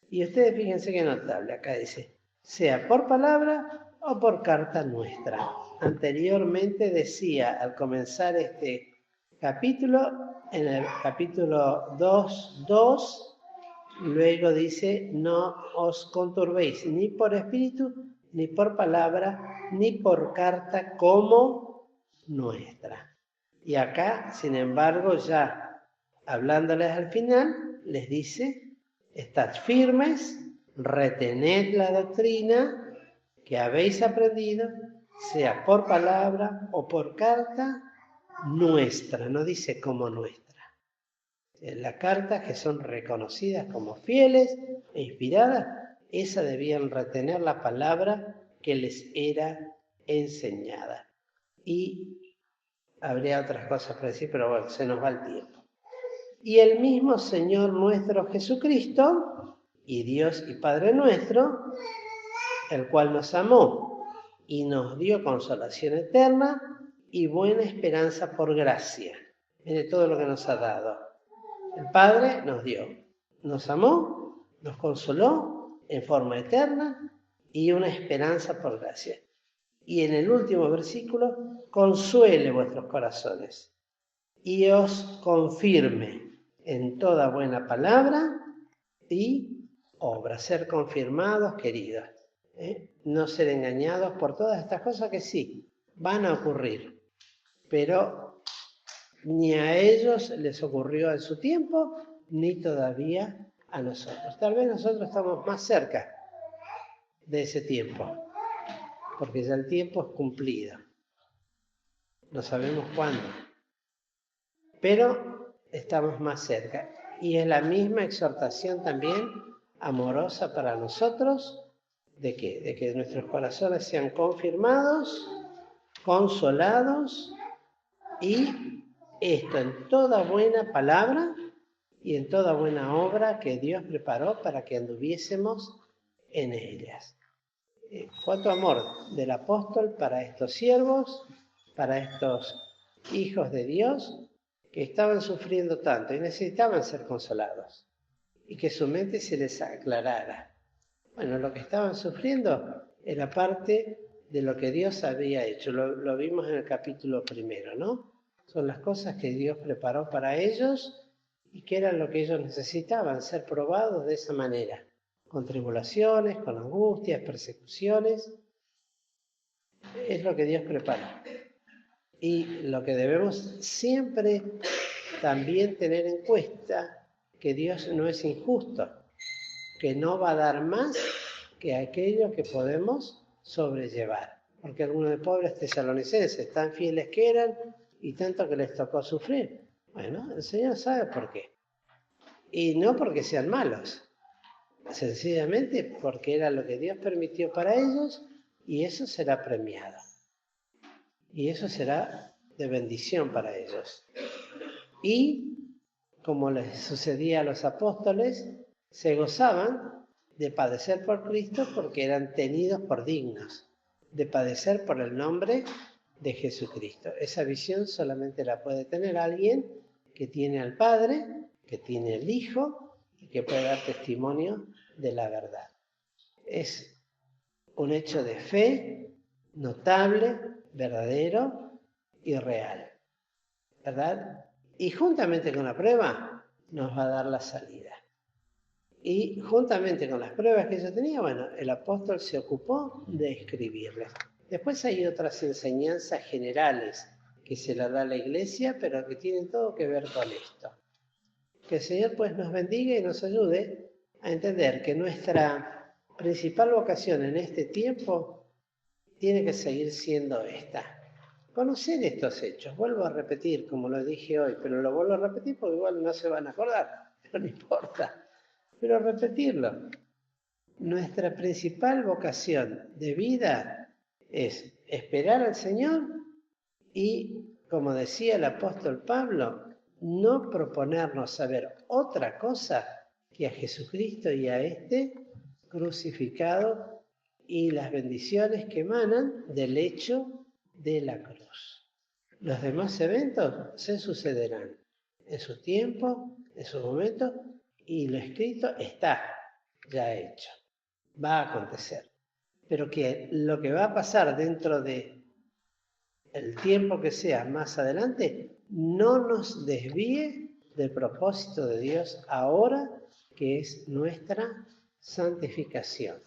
Y ustedes fíjense qué notable, acá dice, sea por palabra o por carta nuestra. Anteriormente decía, al comenzar este capítulo, en el capítulo 2:2, luego dice, no os conturbéis ni por espíritu, ni por palabra, ni por carta como nuestra. Y acá, sin embargo, ya hablándoles al final, les dice, estad firmes, retened la doctrina que habéis aprendido, sea por palabra o por carta nuestra, no dice como nuestra. Las cartas que son reconocidas como fieles e inspiradas, esas debían retener la palabra que les era enseñada. Y habría otras cosas para decir, pero bueno, se nos va el tiempo. Y el mismo Señor nuestro Jesucristo, y Dios y Padre nuestro, el cual nos amó y nos dio consolación eterna y buena esperanza por gracia. Mire todo lo que nos ha dado. El Padre nos dio, nos amó, nos consoló en forma eterna y una esperanza por gracia. Y en el último versículo, consuele vuestros corazones y os confirme en toda buena palabra y obra. Ser confirmados, queridos. No ser engañados por todas estas cosas que sí, van a ocurrir, pero ni a ellos les ocurrió en su tiempo, ni todavía a nosotros. Tal vez nosotros estamos más cerca de ese tiempo, porque ya el tiempo es cumplido. No sabemos cuándo, pero estamos más cerca. Y es la misma exhortación también amorosa para nosotros, ¿de qué? De que nuestros corazones sean confirmados, consolados, y esto en toda buena palabra y en toda buena obra que Dios preparó para que anduviésemos en ellas. Cuánto amor del apóstol para estos siervos, para estos hijos de Dios que estaban sufriendo tanto y necesitaban ser consolados y que su mente se les aclarara. Bueno, lo que estaban sufriendo era parte de lo que Dios había hecho. Lo vimos en el capítulo 1, ¿no? Son las cosas que Dios preparó para ellos y que eran lo que ellos necesitaban, ser probados de esa manera, con tribulaciones, con angustias, persecuciones. Es lo que Dios preparó. Y lo que debemos siempre también tener en cuenta, que Dios no es injusto, que no va a dar más que aquello que podemos sobrellevar. Porque algunos de pobres tesalonicenses, tan fieles que eran y tanto que les tocó sufrir. Bueno, el Señor sabe por qué. Y no porque sean malos, sencillamente porque era lo que Dios permitió para ellos y eso será premiado. Y eso será de bendición para ellos. Y, como les sucedía a los apóstoles, se gozaban de padecer por Cristo porque eran tenidos por dignos de padecer por el nombre de Jesucristo. Esa visión solamente la puede tener alguien que tiene al Padre, que tiene el Hijo y que puede dar testimonio de la verdad. Es un hecho de fe notable, verdadero y real, ¿verdad? Y juntamente con la prueba nos va a dar la salida. Y juntamente con las pruebas que yo tenía, bueno, el apóstol se ocupó de escribirles. Después hay otras enseñanzas generales que se las da la iglesia, pero que tienen todo que ver con esto. Que el Señor pues nos bendiga y nos ayude a entender que nuestra principal vocación en este tiempo tiene que seguir siendo esta. Conocer estos hechos. Vuelvo a repetir, como lo dije hoy, pero lo vuelvo a repetir porque igual no se van a acordar, pero no importa. Pero repetirlo. Nuestra principal vocación de vida es esperar al Señor y, como decía el apóstol Pablo, no proponernos saber otra cosa que a Jesucristo y a este crucificado y las bendiciones que emanan del hecho de la cruz. Los demás eventos se sucederán en su tiempo, en su momento, y lo escrito está ya hecho. Va a acontecer. Pero que lo que va a pasar dentro de el tiempo que sea más adelante no nos desvíe del propósito de Dios ahora, que es nuestra santificación.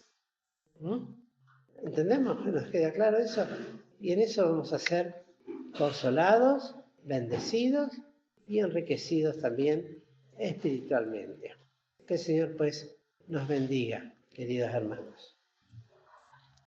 ¿Entendemos? ¿Nos queda claro eso? Y en eso vamos a ser consolados, bendecidos y enriquecidos también espiritualmente. Que el Señor pues nos bendiga, queridos hermanos.